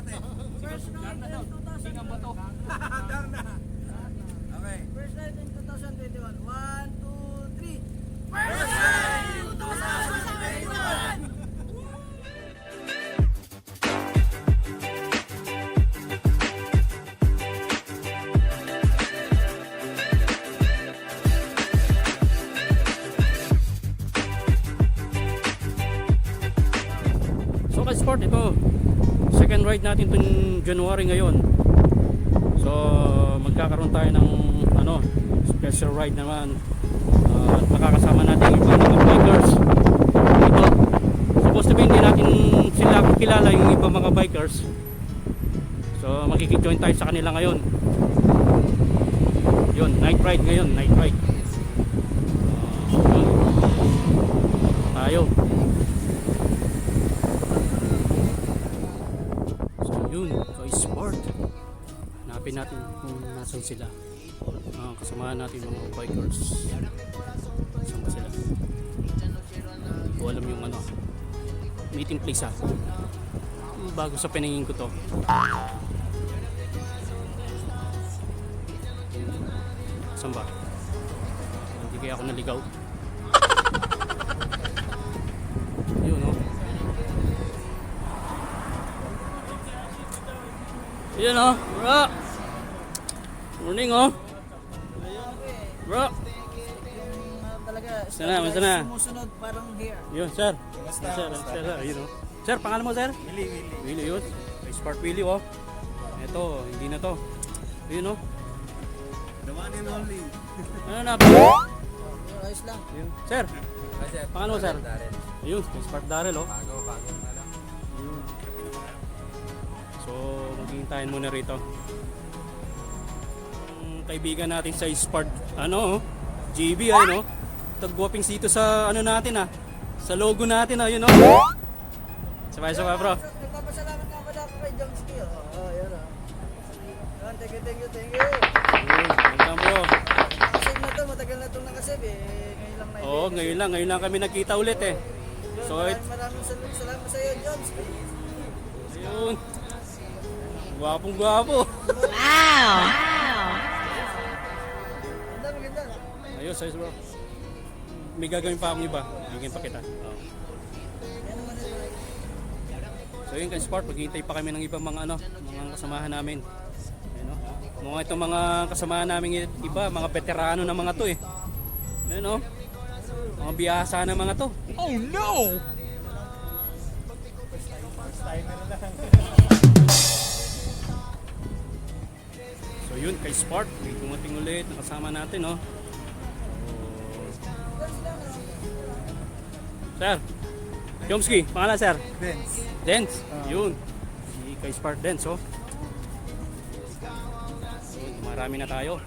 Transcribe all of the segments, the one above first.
natin. First ride in 2021. Darna. Okay. First ride in 2021. 1, 2, 3. First ride in 2021. So ka-sport, ito second ride natin itong January ngayon. So magkakaroon tayo ng special ride naman, at makakasama natin yung ibang mga bikers ito. Supposed to be hindi natin sila kilala yung ibang mga bikers, so makikjoin tayo sa kanila ngayon. Yun, night ride ngayon, night ride. Yun. Tayo. Yun, ka-sport. Hanapin natin kung nasan sila. Kasamahan natin mga bikers. Saan ba sila? Hindi ko alam yung meeting place bago sa pinangin ko to. Saan ba? Hindi kaya ako naligaw. Yun Yan bro. Morning bro. Talaga. Basta na. Sumusunod parang here. Yun sir. Sir. Yun Sir, pangalan mo sir? Willie yun. May Spark Willie Ito, hindi na to. Yun The one and only. Ano na? Ayos lang. Yun. Sir, pangalan mo sir? Ayun, may Spark Darrell Bago na lang. So, maghihintayin muna rito. Kaibigan natin sa Spark, GB, tagwapings dito sa natin sa logo natin, yun Sabay bro. Nagpapasalamat nga pala ako kay Jomski. Yan Thank you. Welcome bro. Nakasave na to, matagal na itong nakasave ngayon lang na Ngayon lang kami nagkita ulit So, maraming salamat sa iyo, Jomski. ayun. Gwapong-gwapo. Ganda. Ayos bro. May gagawin pa akong iba. Bigyan pa kita. So yun ka-sport, maghihintay pa kami ng ibang mga mga kasamahan namin. Mga itong mga kasamahan namin iba, mga veterano na mga to mga biyasa na mga to. Oh no! So yun, kay Spark, may dumating ulit, nakasama natin Sir, Jomski, pangalan sir? Dance. Yun. Si kay Spark Dance Yun, marami na tayo.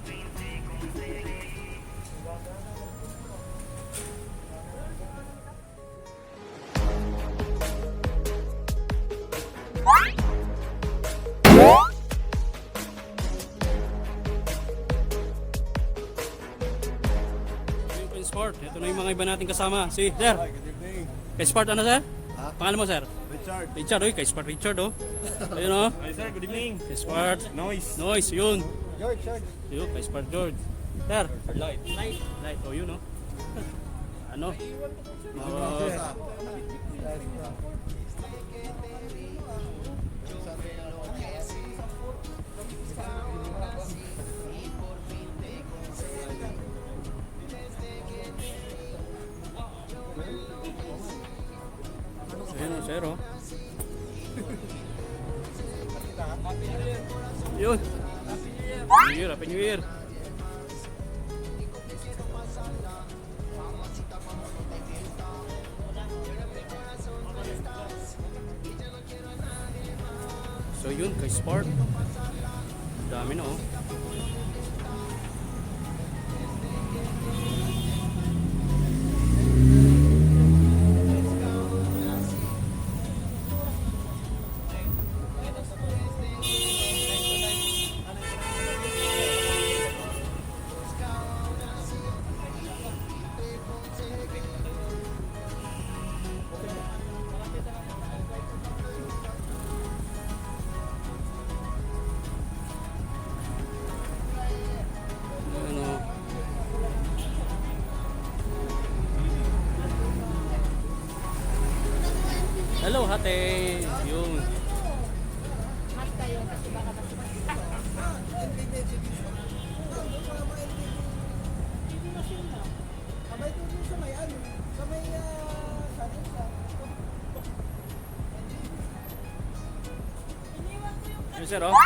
Sport, ito na yung mga iba nating kasama. Si sir. Kay Sport sir? Pangalan mo sir? Richard, kay Sport Richard Ayun Hi sir, good evening. Kay Sport Noise, yun. George. Yun, kay Sport George. Sir, Light. yun sir Yun. Happy New Year. So yun, kay Spark. Dami na Hello, ate. Yun. Mas kayo kasi baka mas Abay ito din sa may ano, sa may sanisa. Yun, sir, oh.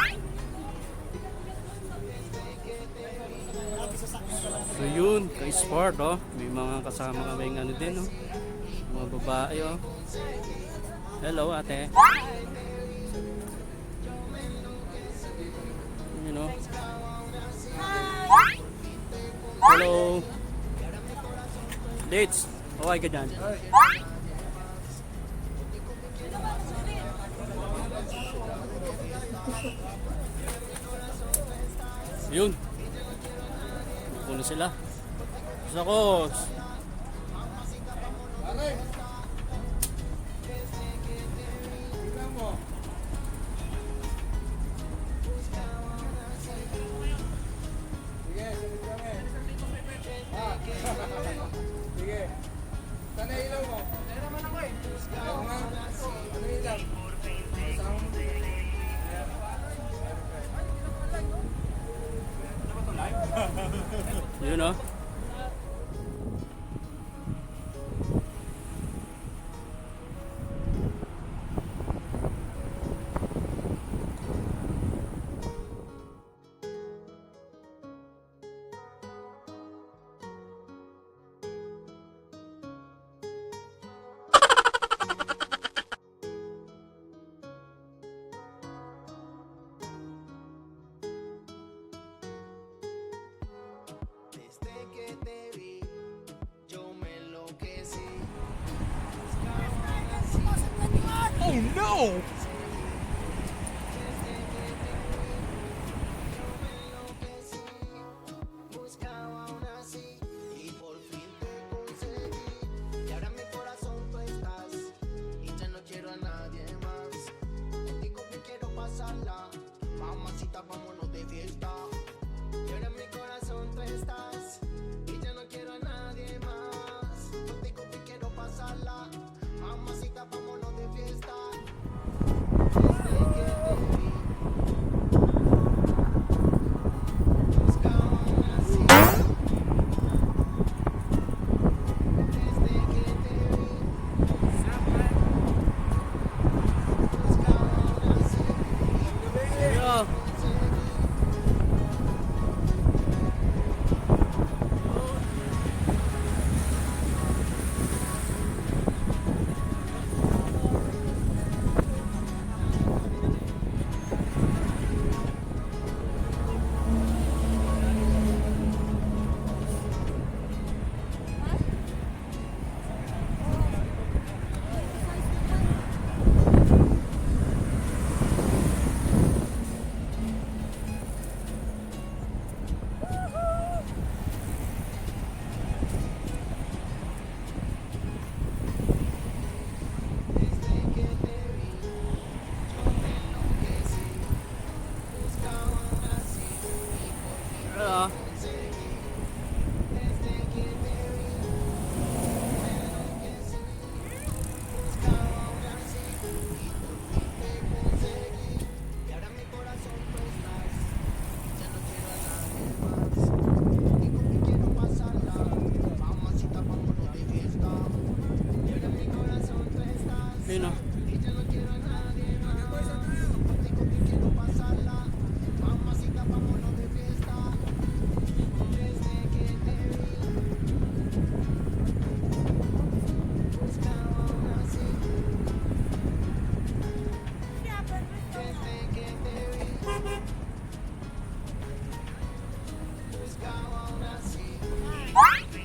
So yun, ka-sport, oh. May mga kasama kaming ano din, oh. Mga babae, oh. Hello, ate. Yun, oh. Hello. Dates. Okay ka dyan? Yun. Puno sila. Gusto ko. Sige. Sana ilaw mo. Meron naman ako eh. Meron nga. Ano ilaw? Kasama mo. Yun, oh. Desde que te vi, yo me enloquecí. Oh no! Buscaba una así y por fin te conseguí. Y ahora en mi corazón tú estás y ya no quiero a nadie más. Contigo que quiero pasarla, mamacita, vámonos de fiesta. Y ahora en mi corazón tú estás y ya no quiero a nadie más. Contigo que quiero pasarla, mamacita, vámonos de fiesta. Desde que te vi, buscaba una así. Desde que te vi, buscaba una así. Yeah. Yeah. Y ahora en mi corazón tú estás, ya no quiero a nadie más. Contigo que quiero pasarla, mamacita, vámonos de fiesta. Y ahora en mi corazón tú estás, Yun, oh. y ya no quiero a nadie más. Contigo que quiero pasarla, mamacita, vámonos de fiesta. Desde que te vi, buscaba una así. Desde que te vi, buscaba una así.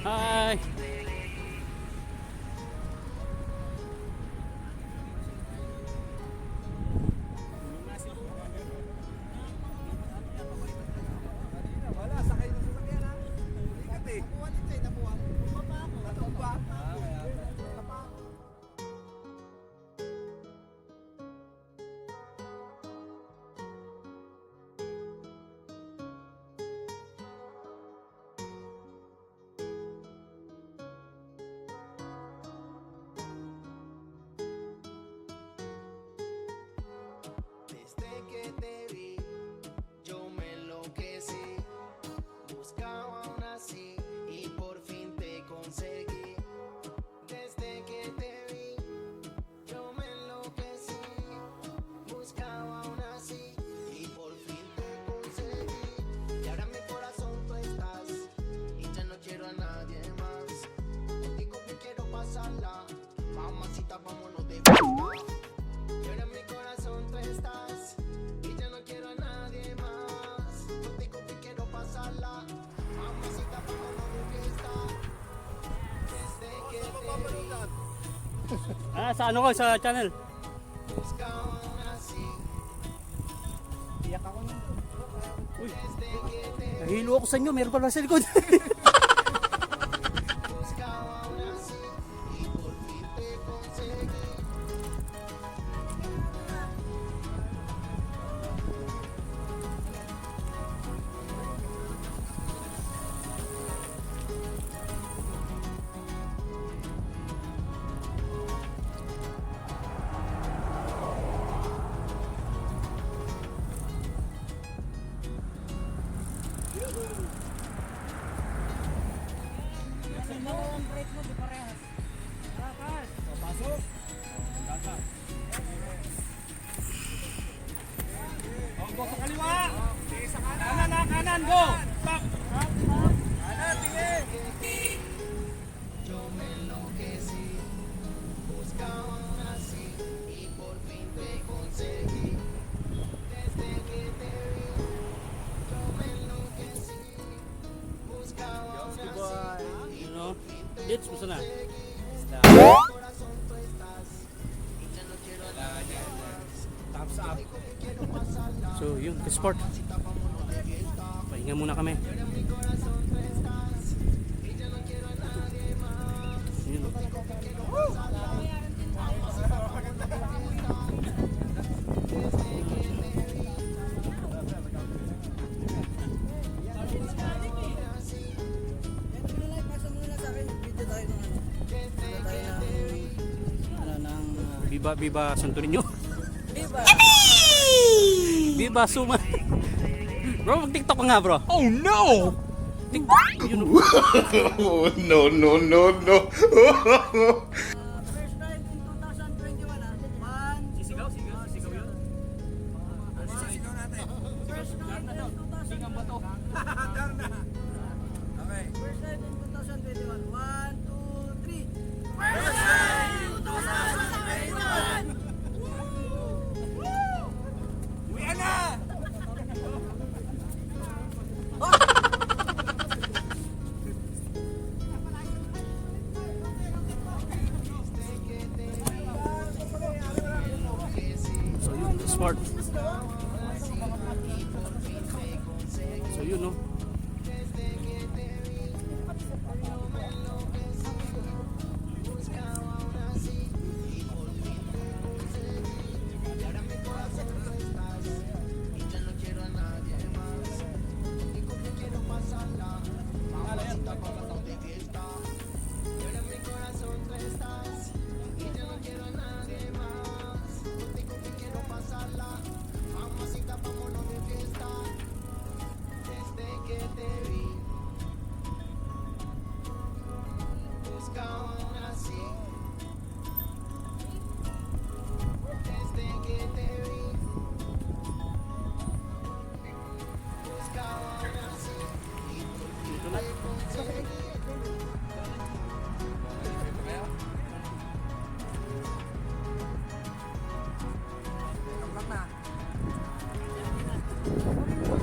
Hi. Wala, sakay na sasakyan ha. Ikat eh. Nakuha din tayo, nakuha. Nakuha pa. Kaya. Sa ano ko, sa channel. Iyak ako nun. Uy, nahilo ako sa inyo, meron pala sa likod. Go sa kaliwa. Kanan, kanan, go. Stop. Kanan, tingin. Yo me enloquecí, buscaba así y por fin te conseguí. Desde que te vi, yo me enloquecí, buscaba así. You know? Ditch, gusto na. Corazón tú estás y ya no quiero a nadie más. Thumbs up. So yun, sport. Pahinga muna kami. Yun. Pasa mo na sa akin. Video tayo ng ano. Video tayo ng Viva Santo Niño. Viva! Viva Suma. Bro, mag-TikTok ka nga, bro. Oh no! TikTok. Yun. No, no, no, no. First time in 2021 ah. Sisigaw yun. Sisigaw natin. First time in 2021. Okay. First time in 2021. 1, 2, 3. First time! 2021! Uwian na! So yun, sport. So yun, no?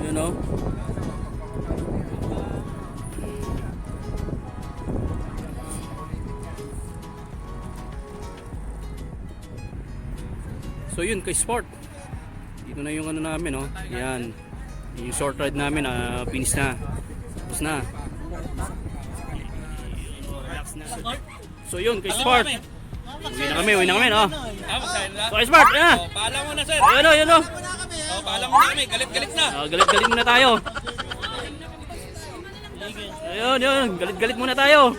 You know? So yun, kay sport. Dito na yung ano namin, no? Yan. Yung short ride namin, finish na. Tapos na. Relax na. So yun, kay sport. Uwi na kami, no? So kay sport, yan. Paalam mo na, sir. Yun, no, yun, no. Paalam mo na kami. Galit-galit na. Galit-galit muna tayo. Ayun, yun. Galit-galit muna tayo.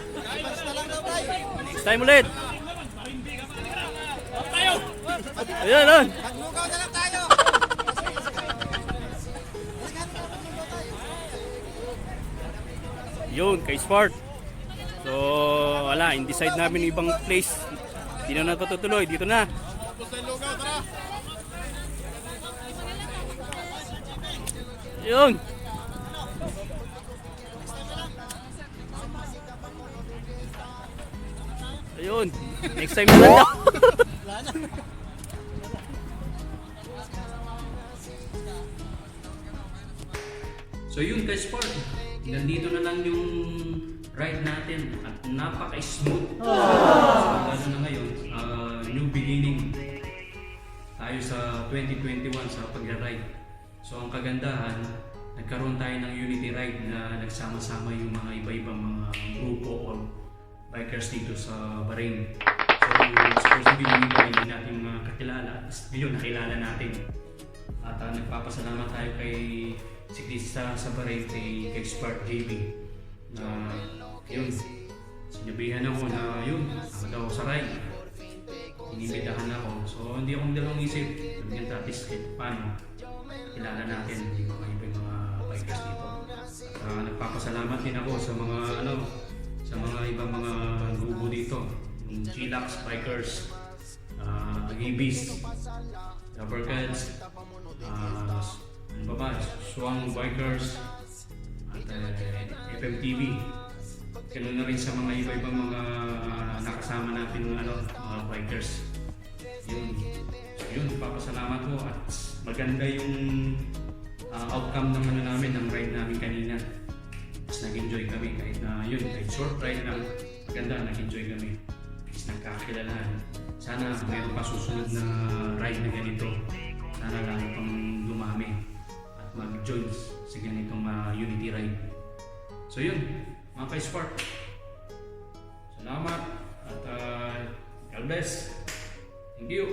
Next time ulit. Ayun, ayun. Maglugaw na lang tayo. Yun, kay Sport. So, wala, in-decide namin yung ibang place. Hindi na natutuloy, dito na. Yun. Ayun, next time na lang daw. So yun kay Sport, nandito na lang yung ride natin at napaka-smooth. So, gano'n na ngayon. new beginning tayo sa 2021 sa pag-ride. So ang kagandahan, nagkaroon tayo ng unity ride na nagsama-sama yung mga iba-ibang mga grupo o bikers dito sa Bahrain. So supposedly yung iba hindi natin mga kakilala, yun nakilala natin. At nagpapasalamat tayo kay siklista sa Bahrain, kay Spark JB na yun, sinabihan ako na yun, ako daw sa ride. Inibitahan ako. So hindi akong dalawang isip. Sabihin natin kahit paano kilala natin yung mga ibang mga bikers dito. At nagpapasalamat din ako sa mga sa mga ibang mga grupo dito. Yung G-Lax Bikers, Agibis, Rubber Cats, ano ba ba? Swang Bikers, at FMTV. Ganun na rin sa mga iba-ibang mga nakasama natin mga bikers. Yun, papasalamat ko at maganda yung outcome ng namin, ng ride namin kanina. Mas nag-enjoy kami kahit na yun, kahit short ride lang, maganda, nag-enjoy kami. Mas nagkakilalahan. Sana mayroon pa susunod na ride na ganito. Sana lalo pang dumami at mag-join sa ganitong unity ride. So yun, mga ka-Spark, salamat at God bless. Thank you.